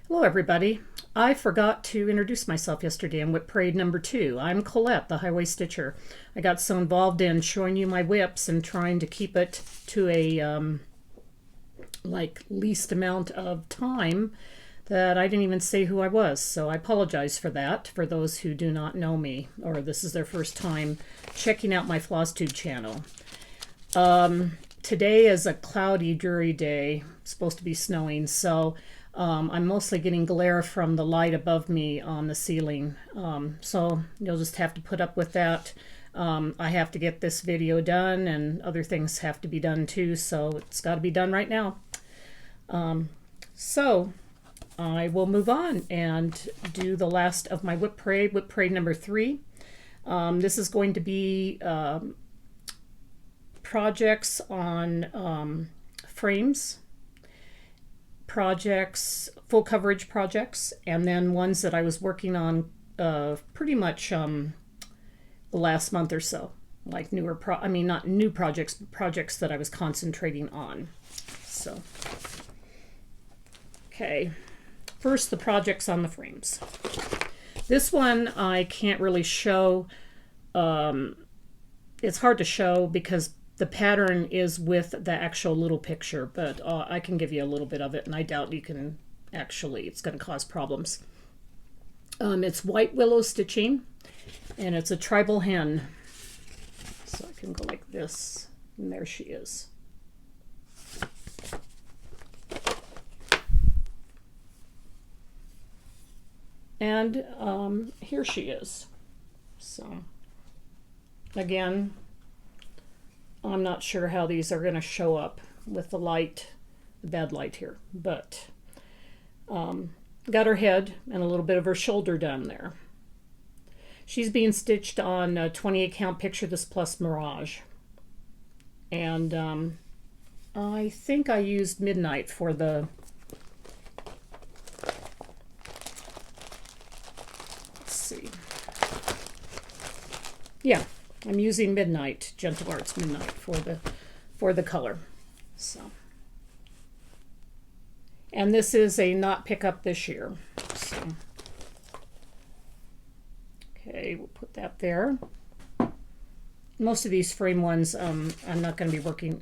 Hello everybody. I forgot to introduce myself yesterday in WIP Parade number 2. I'm Colette, the Highway Stitcher. I got so involved in showing you my WIPs and trying to keep it to a least amount of time that I didn't even say who I was. So I apologize for that for those who do not know me or this is their first time checking out my FlossTube channel. Today is a cloudy, dreary day. It's supposed to be snowing, so I'm mostly getting glare from the light above me on the ceiling. So you'll just have to put up with that. I have to get this video done and other things have to be done too, so it's got to be done right now. So I will move on and do the last of my WIP Parade number 3. This is going to be projects on frames, projects, full coverage projects, and then ones that I was working on pretty much the last month or so, like not new projects, but projects that I was concentrating on. So, okay, first the projects on the frames. This one I can't really show. It's hard to show because the pattern is with the actual little picture, but I can give you a little bit of it, and I doubt you can actually, it's going to cause problems. It's white willow stitching, and it's a tribal hen. So I can go like this, and there she is. And here she is. So again, I'm not sure how these are going to show up with the light, the bad light here, but got her head and a little bit of her shoulder done there. She's being stitched on a 28 count Picture This Plus Mirage. And I think I used Midnight for the, let's see. Yeah. I'm using Midnight, Gentle Arts Midnight for the color. So, and this is a not pick up this year. So, okay, we'll put that there. Most of these frame ones, I'm not going to be working.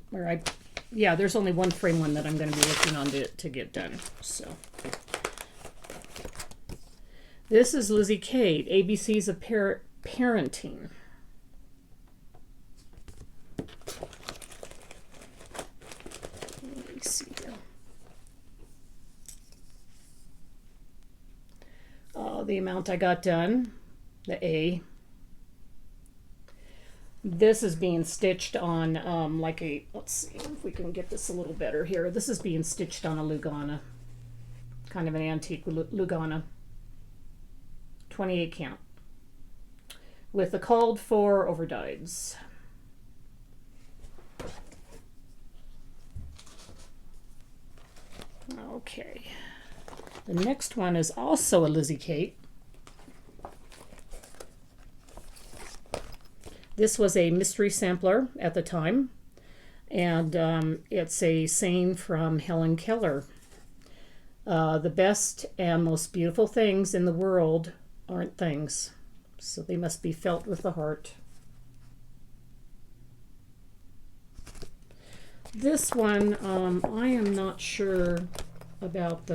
There's only one frame one that I'm going to be working on to get done. So, this is Lizzie Kate, ABCs of Parenting. The amount I got done, the A. This is being stitched on let's see if we can get this a little better here. This is being stitched on a Lugana, kind of an antique Lugana, 28 count, with the called for overdyes. Okay. The next one is also a Lizzie Kate. This was a mystery sampler at the time, and it's a saying from Helen Keller. The best and most beautiful things in the world aren't things, so they must be felt with the heart. This one, I am not sure about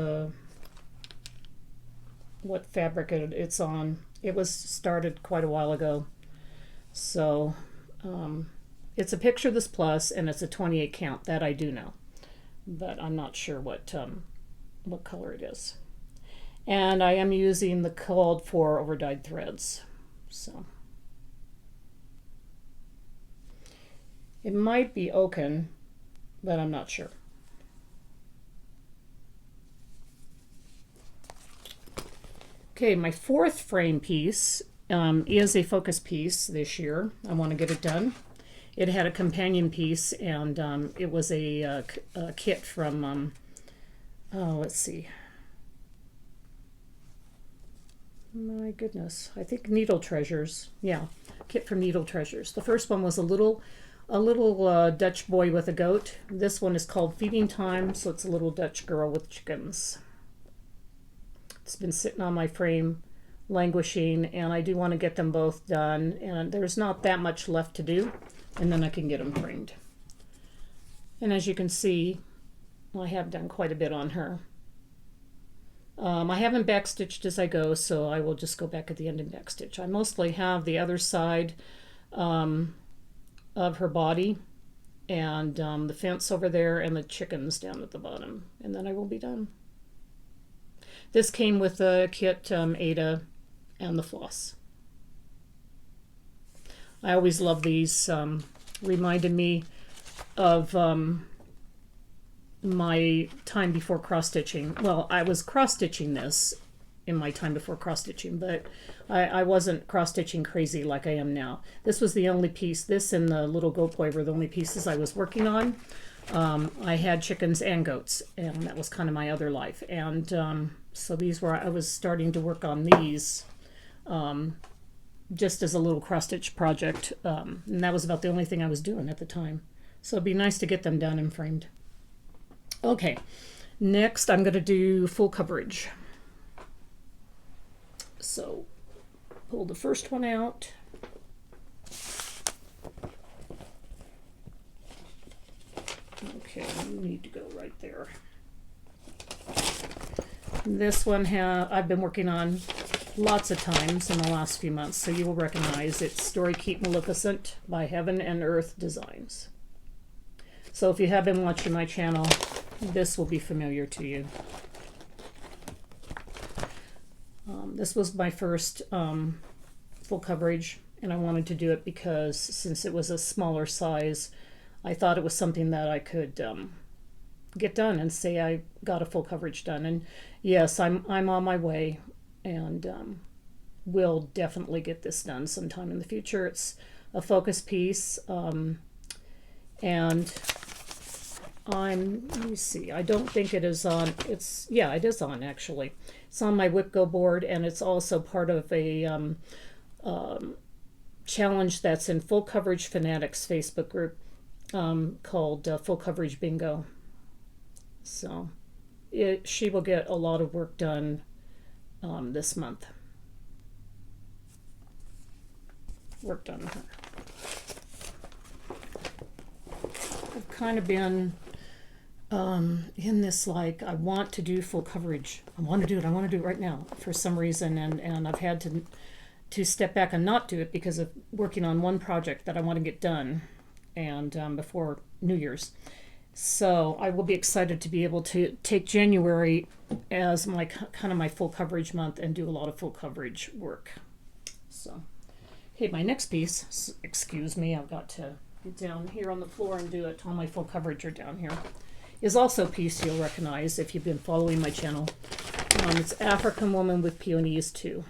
what fabric it's on. It was started quite a while ago. So it's a Picture This Plus and it's a 28 count, that I do know. But I'm not sure what color it is. And I am using the called for overdyed threads. So it might be oaken, but I'm not sure. Okay, my fourth frame piece is a focus piece this year. I want to get it done. It had a companion piece, and it was a kit from, let's see. My goodness, I think Needle Treasures. Yeah, kit from Needle Treasures. The first one was a little Dutch boy with a goat. This one is called Feeding Time, so it's a little Dutch girl with chickens. It's been sitting on my frame, languishing, and I do want to get them both done. And there's not that much left to do, and then I can get them framed. And as you can see, I have done quite a bit on her. I haven't backstitched as I go, so I will just go back at the end and backstitch. I mostly have the other side of her body and the fence over there and the chickens down at the bottom, and then I will be done. This came with the kit, Ada and the floss. I always love these. Reminded me of my time before cross-stitching. Well, I was cross-stitching this in my time before cross-stitching, but I wasn't cross-stitching crazy like I am now. This was the only piece, this and the little goat boy were the only pieces I was working on. I had chickens and goats, and that was kind of my other life. And so these were, I was starting to work on these just as a little cross-stitch project, and that was about the only thing I was doing at the time. So it'd be nice to get them done and framed. Okay, next I'm going to do full coverage. So pull the first one out. Okay, you need to go right there. This one I've been working on lots of times in the last few months, so you will recognize it's Story Keep Maleficent by Heaven and Earth Designs. So if you have been watching my channel, this will be familiar to you. This was my first full coverage, and I wanted to do it because since it was a smaller size, I thought it was something that I could get done and say I got a full coverage done. And yes, I'm on my way, and will definitely get this done sometime in the future. It's a focus piece, and let me see, I don't think it is on, yeah, it is on actually. It's on my WIP Go board, and it's also part of a challenge that's in Full Coverage Fanatics Facebook group called Full Coverage Bingo. So she will get a lot of work done this month. Worked on her. I've kind of been in this, like, I want to do full coverage. I want to do it right now for some reason, and I've had to step back and not do it because of working on one project that I want to get done and before New Year's. So I will be excited to be able to take January as my kind of my full coverage month and do a lot of full coverage work. So, okay, my next piece, excuse me, I've got to get down here on the floor and do it. All my full coverage are down here. Is also a piece you'll recognize if you've been following my channel. It's African Woman with Peonies 2.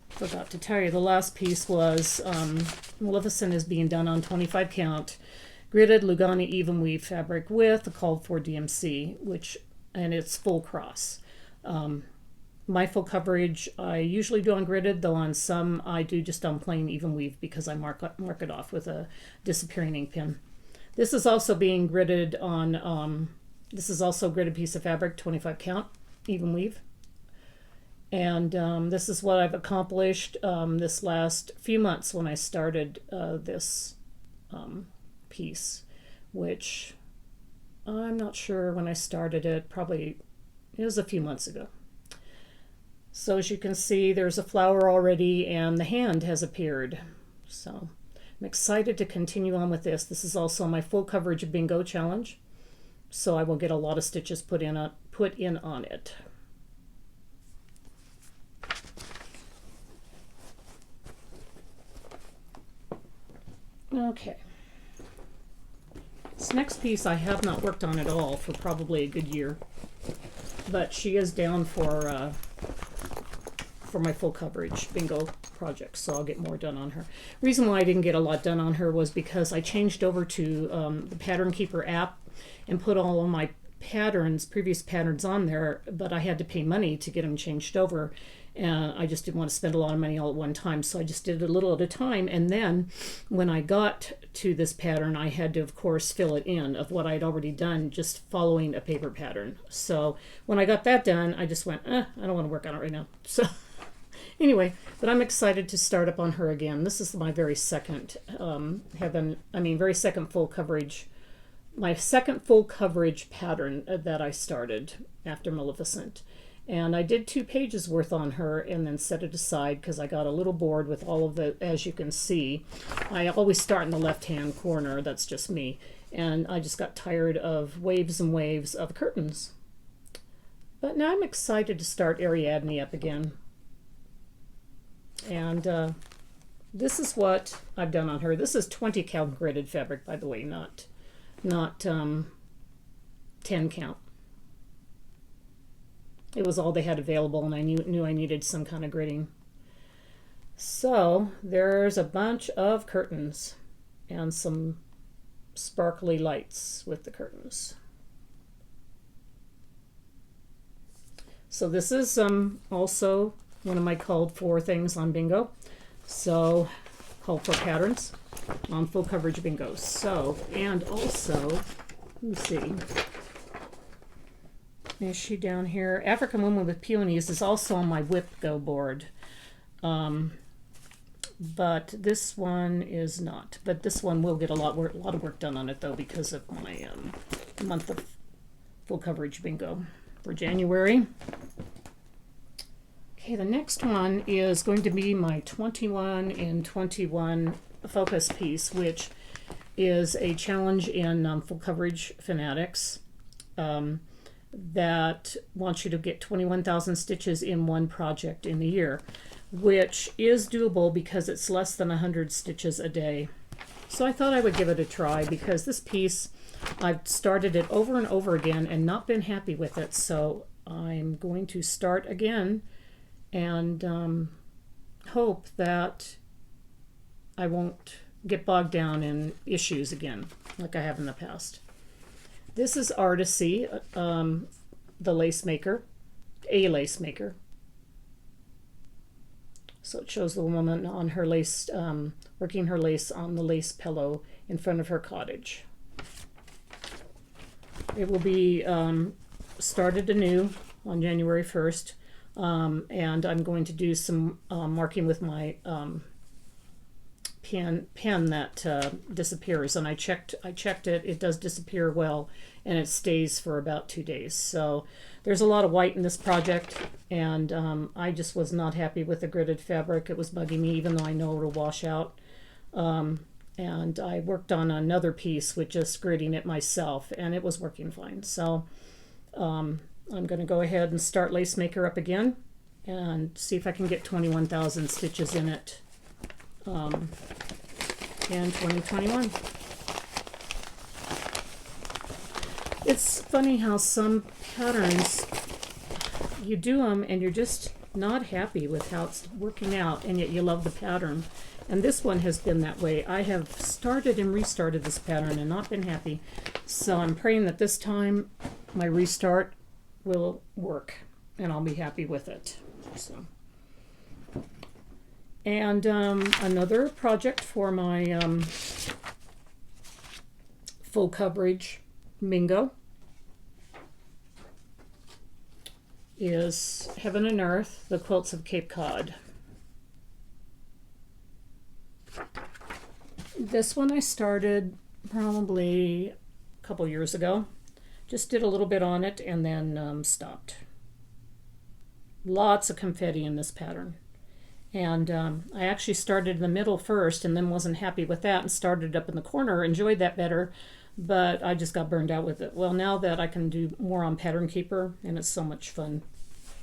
Forgot to tell you, the last piece was Maleficent is being done on 25 count, gridded Lugani even weave fabric with a called for DMC, and it's full cross. My full coverage I usually do on gridded, though on some I do just on plain even weave because I mark it off with a disappearing ink pen. This is also being gridded on, this is also a gridded piece of fabric, 25 count, even weave. And this is what I've accomplished this last few months when I started this piece, which I'm not sure when I started it, probably it was a few months ago. So as you can see, there's a flower already and the hand has appeared. So I'm excited to continue on with this. This is also my full coverage bingo challenge. So I will get a lot of stitches put in on it. Okay. This next piece I have not worked on at all for probably a good year, but she is down for my full coverage bingo project, so I'll get more done on her. Reason why I didn't get a lot done on her was because I changed over to the Pattern Keeper app and put all of my patterns, previous patterns on there, but I had to pay money to get them changed over. And I just didn't want to spend a lot of money all at one time, so I just did it a little at a time. And then when I got to this pattern, I had to, of course, fill it in of what I'd already done, just following a paper pattern. So when I got that done, I just went, I don't want to work on it right now. So anyway, but I'm excited to start up on her again. This is my very second very second full coverage, my second full coverage pattern that I started after Maleficent. And I did 2 pages worth on her and then set it aside because I got a little bored with all of the, as you can see, I always start in the left-hand corner, that's just me. And I just got tired of waves and waves of curtains. But now I'm excited to start Ariadne up again. And this is what I've done on her. This is 20 count gridded fabric, by the way, not 10 count. It was all they had available, and I knew I needed some kind of gridding. So there's a bunch of curtains and some sparkly lights with the curtains. So this is also one of my called for things on bingo. So called for patterns on full coverage bingo. So, and also, let me see. Is she down here? African Woman with Peonies is also on my WIP Go board. But this one is not. But this one will get a lot of work done on it, though, because of my month of full coverage bingo for January. Okay, the next one is going to be my 21 in 21 focus piece, which is a challenge in full coverage fanatics. That wants you to get 21,000 stitches in one project in the year, which is doable because it's less than 100 stitches a day. So I thought I would give it a try because this piece, I've started it over and over again and not been happy with it. So I'm going to start again and hope that I won't get bogged down in issues again like I have in the past. This is Artisy, the lace maker, a lace maker. So it shows the woman on her lace, working her lace on the lace pillow in front of her cottage. It will be started anew on January 1st, and I'm going to do some marking with my pen that disappears, and I checked it. It does disappear well, and it stays for about 2 days. So there's a lot of white in this project, and I just was not happy with the gridded fabric. It was bugging me, even though I know it'll wash out. And I worked on another piece with just gridding it myself, and it was working fine. So I'm going to go ahead and start Lace Maker up again and see if I can get 21,000 stitches in it in 2021. It's funny how some patterns, you do them and you're just not happy with how it's working out, and yet you love the pattern. And this one has been that way. I have started and restarted this pattern and not been happy. So I'm praying that this time my restart will work and I'll be happy with it. So. And another project for my full coverage bingo is Heaven and Earth, the Quilts of Cape Cod. This one I started probably a couple years ago. Just did a little bit on it and then stopped. Lots of confetti in this pattern. And I actually started in the middle first and then wasn't happy with that and started up in the corner, enjoyed that better, but I just got burned out with it. Well, now that I can do more on Pattern Keeper, and it's so much fun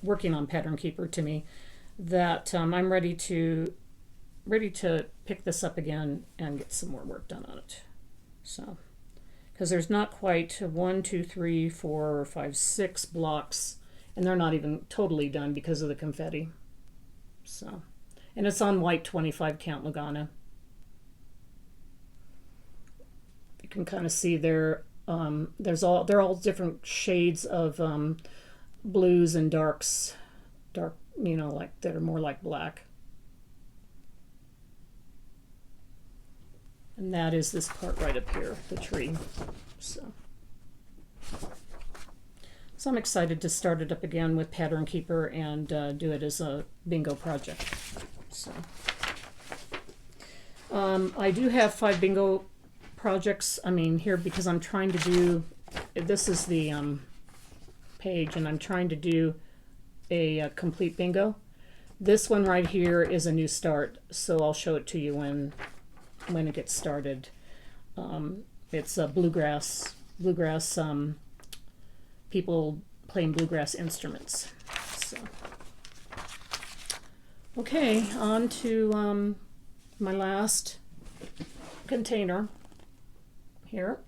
working on Pattern Keeper to me, that I'm ready to pick this up again and get some more work done on it. So, because there's not quite 1, 2, 3, 4, 5, 6 blocks, and they're not even totally done because of the confetti. So, and it's on white 25 count Lugana. You can kind of see there they're all different shades of blues and darks, dark, like that are more like black. And that is this part right up here, the tree. So I'm excited to start it up again with Pattern Keeper and do it as a bingo project. So I do have 5 bingo projects. Here because I'm trying to do, this is the page, and I'm trying to do a complete bingo. This one right here is a new start, so I'll show it to you when it gets started. It's a bluegrass people playing bluegrass instruments. So okay, on to my last container here.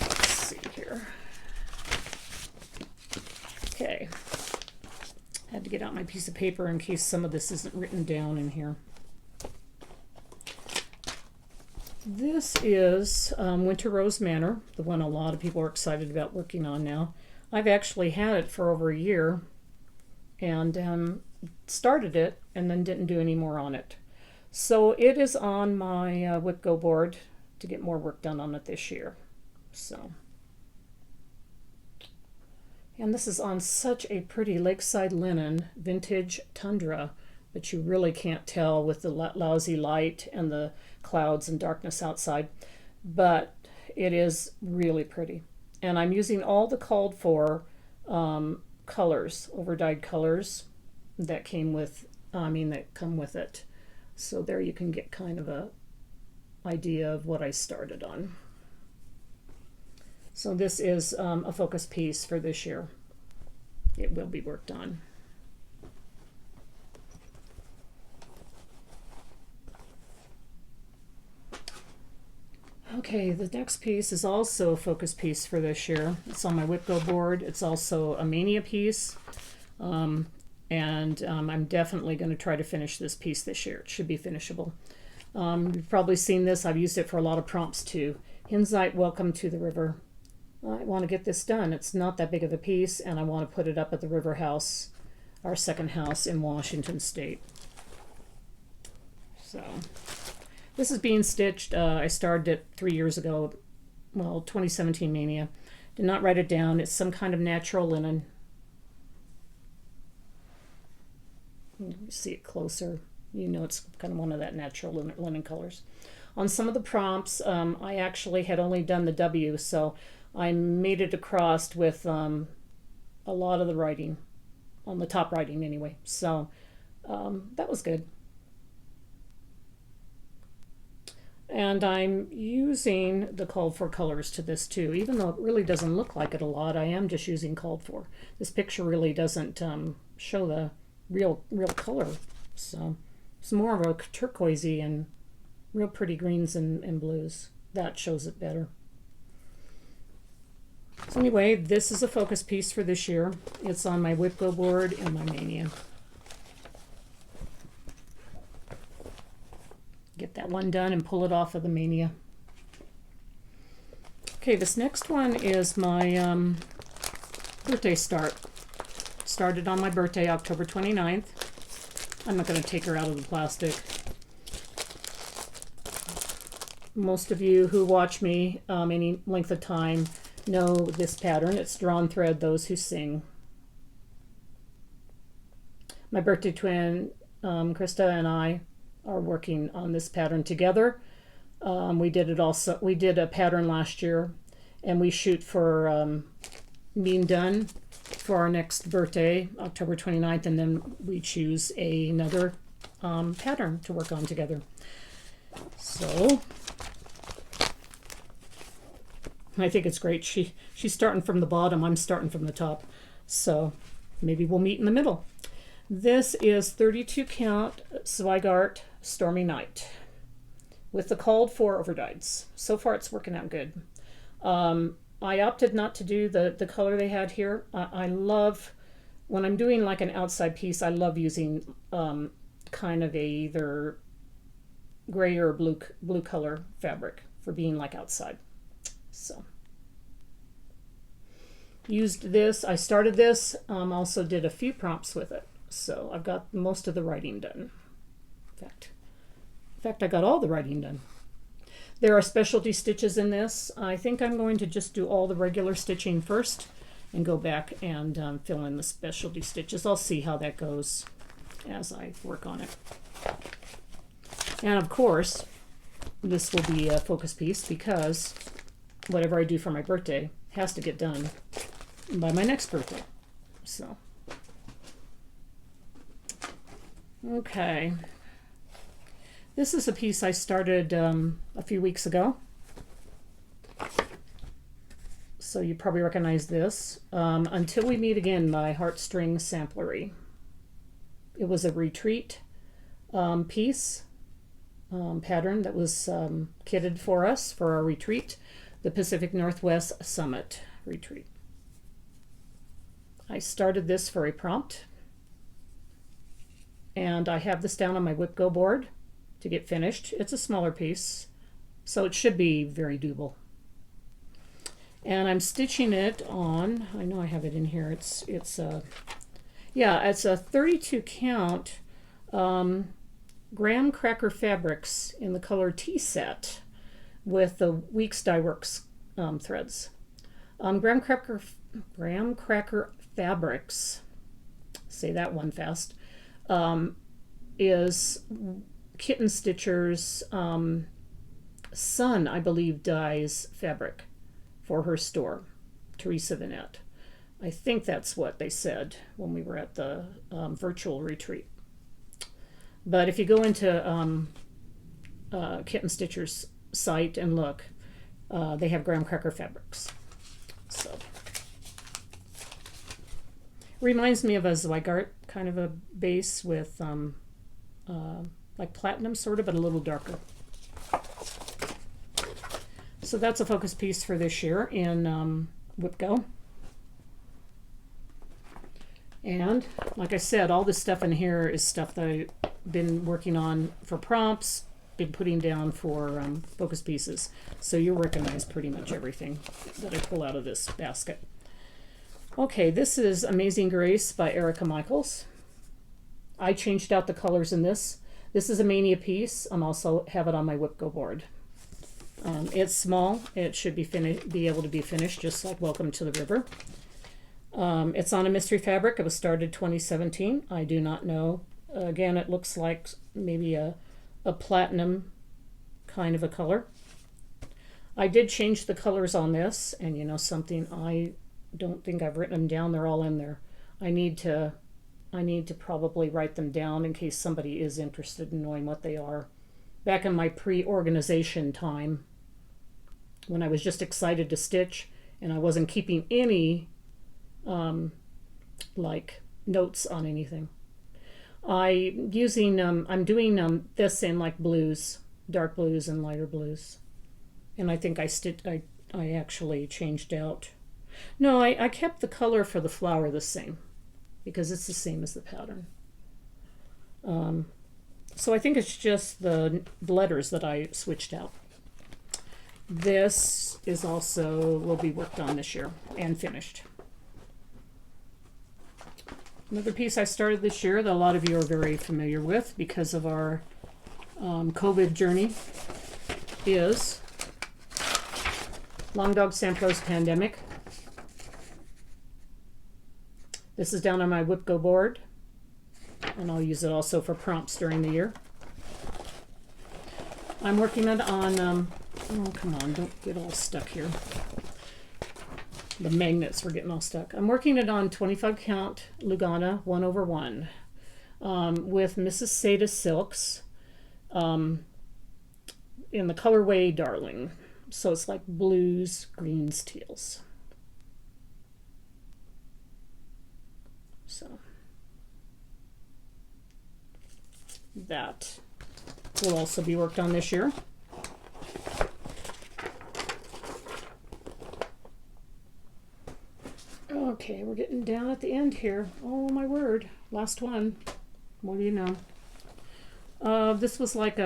Let's see here. Okay. Had to get out my piece of paper in case some of this isn't written down in here. This is Winter Rose Manor, the one a lot of people are excited about working on now. I've actually had it for over a year and started it and then didn't do any more on it. So it is on my WIP Go board to get more work done on it this year. So, and this is on such a pretty lakeside linen vintage tundra, but you really can't tell with the lousy light and the clouds and darkness outside, but it is really pretty. And I'm using all the called for colors, overdyed colors that came with, that come with it. So there you can get kind of a idea of what I started on. So this is a focus piece for this year. It will be worked on. Okay, the next piece is also a focus piece for this year. It's on my WIP Go board. It's also a Mania piece. I'm definitely going to try to finish this piece this year. It should be finishable. You've probably seen this. I've used it for a lot of prompts too. Hinzite, welcome to the river. I want to get this done. It's not that big of a piece, and I want to put it up at the River House, our second house in Washington State. So this is being stitched. I started it 3 years ago, 2017 Mania. Did not write it down. It's some kind of natural linen. You see it closer. It's kind of one of that natural linen colors. On some of the prompts, I actually had only done the W, so I made it across with a lot of the writing, on the top writing anyway. So that was good. And I'm using the called for colors to this too, even though it really doesn't look like it a lot. I am just using called for. This picture really doesn't show the real color. So it's more of a turquoisey and real pretty greens and blues. That shows it better. So anyway, this is a focus piece for this year. It's on my WIP Go board and my Mania. Get that one done and pull it off of the Mania. Okay, this next one is my birthday start. Started on my birthday, October 29th. I'm not going to take her out of the plastic. Most of you who watch me any length of time know this pattern. It's Drawn Thread, Those Who Sing. My birthday twin, Krista, and I are working on this pattern together. We did a pattern last year, and we shoot for being done for our next birthday, October 29th, and then we choose another pattern to work on together. So I think it's great. She's starting from the bottom, I'm starting from the top. So maybe we'll meet in the middle. This is 32 count Zweigart Stormy Night with the called for overdyes. So far it's working out good. I opted not to do the color they had here. I love, when I'm doing like an outside piece, I love using kind of a either gray or blue color fabric for being like outside. So used this. I started this. Also did a few prompts with it. So I've got most of the writing done. In fact, I got all the writing done. There are specialty stitches in this. I think I'm going to just do all the regular stitching first and go back and fill in the specialty stitches. I'll see how that goes as I work on it. And of course, this will be a focus piece because whatever I do for my birthday has to get done by my next birthday. So, okay. This is a piece I started a few weeks ago. So you probably recognize this. Until We Meet Again by Heartstring Samplery. It was a retreat piece, pattern that was kitted for us for our retreat, the Pacific Northwest Summit retreat. I started this for a prompt, and I have this down on my WIP board to get finished. It's a smaller piece, so it should be very doable. And I'm stitching it on, I know I have it in here, it's a 32 count graham cracker fabrics in the color tea set with the Weeks Dye Works threads. Graham cracker fabrics, say that one fast, is Kitten Stitcher's son, I believe, dyes fabric for her store, Teresa Vinette. I think that's what they said when we were at the virtual retreat. But if you go into Kitten Stitcher's site and look, they have graham cracker fabrics. So reminds me of a Zweigart kind of a base with like platinum sort of, but a little darker. So that's a focus piece for this year in WIP Go. And like I said, all this stuff in here is stuff that I've been working on for prompts, been putting down for focus pieces. So you'll recognize pretty much everything that I pull out of this basket. Okay, this is Amazing Grace by Erica Michaels. I changed out the colors in this. This is a Mania piece. I'm also have it on my WIP Go board. It's small. It should be able to be finished just like Welcome to the River. It's on a mystery fabric. It was started 2017. I do not know. Again, it looks like maybe a platinum kind of a color. I did change the colors on this, and you know something, I don't think I've written them down. They're all in there. I need to probably write them down in case somebody is interested in knowing what they are. Back in my pre-organization time, when I was just excited to stitch and I wasn't keeping any like notes on anything. I'm doing this in like blues, dark blues and lighter blues. And I think I actually changed out. No, I kept the color for the flower the same because it's the same as the pattern. So I think it's just the letters that I switched out. This is also will be worked on this year and finished. Another piece I started this year that a lot of you are very familiar with because of our COVID journey is Long Dog Sampro's Pandemic. This is down on my WIP Go board, and I'll use it also for prompts during the year. I'm working it on, oh come on, don't get all stuck here. The magnets were getting all stuck. I'm working it on 25 count Lugana 1/1 with Mrs. Seda Silks in the colorway Darling. So it's like blues, greens, teals. So that will also be worked on this year. Okay, we're getting down at the end here. Oh my word, last one. What do you know? This was like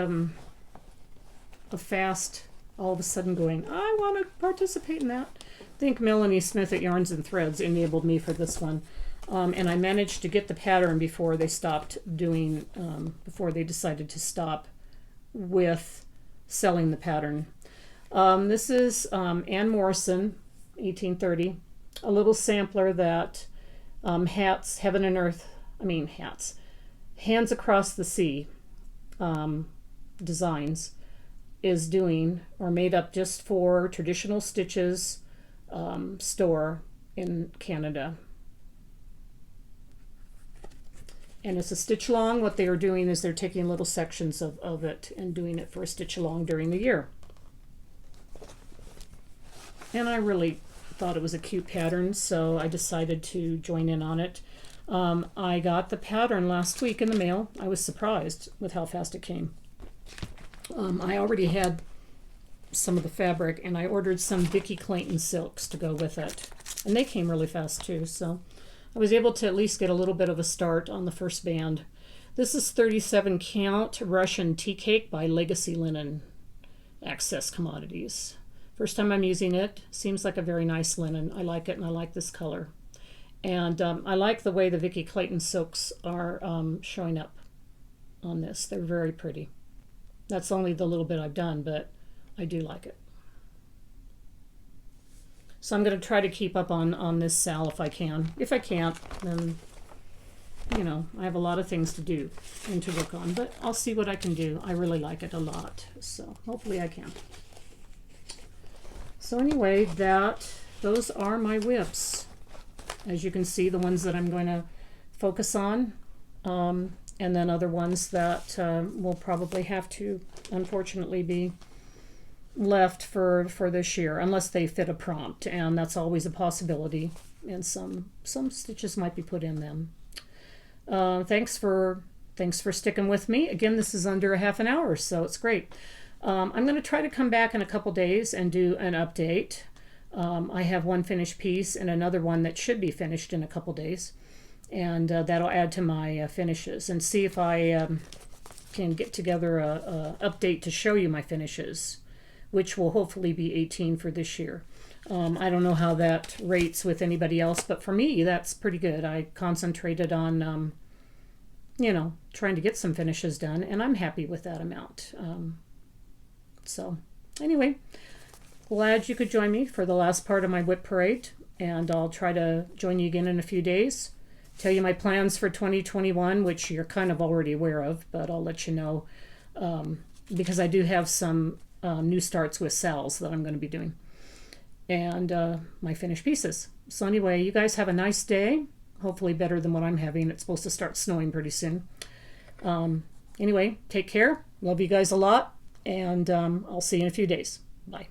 a fast all of a sudden going, I want to participate in that. I think Melanie Smith at Yarns and Threads enabled me for this one. And I managed to get the pattern before they stopped doing, before they decided to stop with selling the pattern. This is Anne Morrison, 1830, a little sampler that Hats, Heaven and Earth, Hands Across the Sea designs is doing, or made up just for Traditional Stitches store in Canada. And it's a stitch along. What they are doing is they're taking little sections of it and doing it for a stitch along during the year. And I really thought it was a cute pattern, so I decided to join in on it. I got the pattern last week in the mail. I was surprised with how fast it came. I already had some of the fabric, and I ordered some Vicki Clayton silks to go with it. And they came really fast too, so I was able to at least get a little bit of a start on the first band. This is 37 count Russian Tea Cake by Legacy Linen Access Commodities. First time I'm using it. Seems like a very nice linen. I like it, and I like this color. And I like the way the Vicki Clayton silks are showing up on this. They're very pretty. That's only the little bit I've done, but I do like it. So I'm going to try to keep up on this Sal if I can. If I can't, then, you know, I have a lot of things to do and to work on, but I'll see what I can do. I really like it a lot, so hopefully I can. So anyway, those are my WIPs. As you can see, the ones that I'm going to focus on, and then other ones that will probably have to, unfortunately, be left for this year, unless they fit a prompt, and that's always a possibility, and some stitches might be put in them. Thanks for sticking with me. Again, this is under a half an hour, so it's great. I'm going to try to come back in a couple days and do an update. I have one finished piece and another one that should be finished in a couple days, and that'll add to my finishes, and see if I can get together a update to show you my finishes, which will hopefully be 18 for this year. I don't know how that rates with anybody else, but for me, that's pretty good. I concentrated on, you know, trying to get some finishes done, and I'm happy with that amount. So anyway, glad you could join me for the last part of my WIP Parade, and I'll try to join you again in a few days. Tell you my plans for 2021, which you're kind of already aware of, but I'll let you know, because I do have some new starts with Sal's that I'm going to be doing, and my finished pieces. So anyway, you guys have a nice day, hopefully better than what I'm having. It's supposed to start snowing pretty soon. Anyway, take care. Love you guys a lot, and I'll see you in a few days. Bye.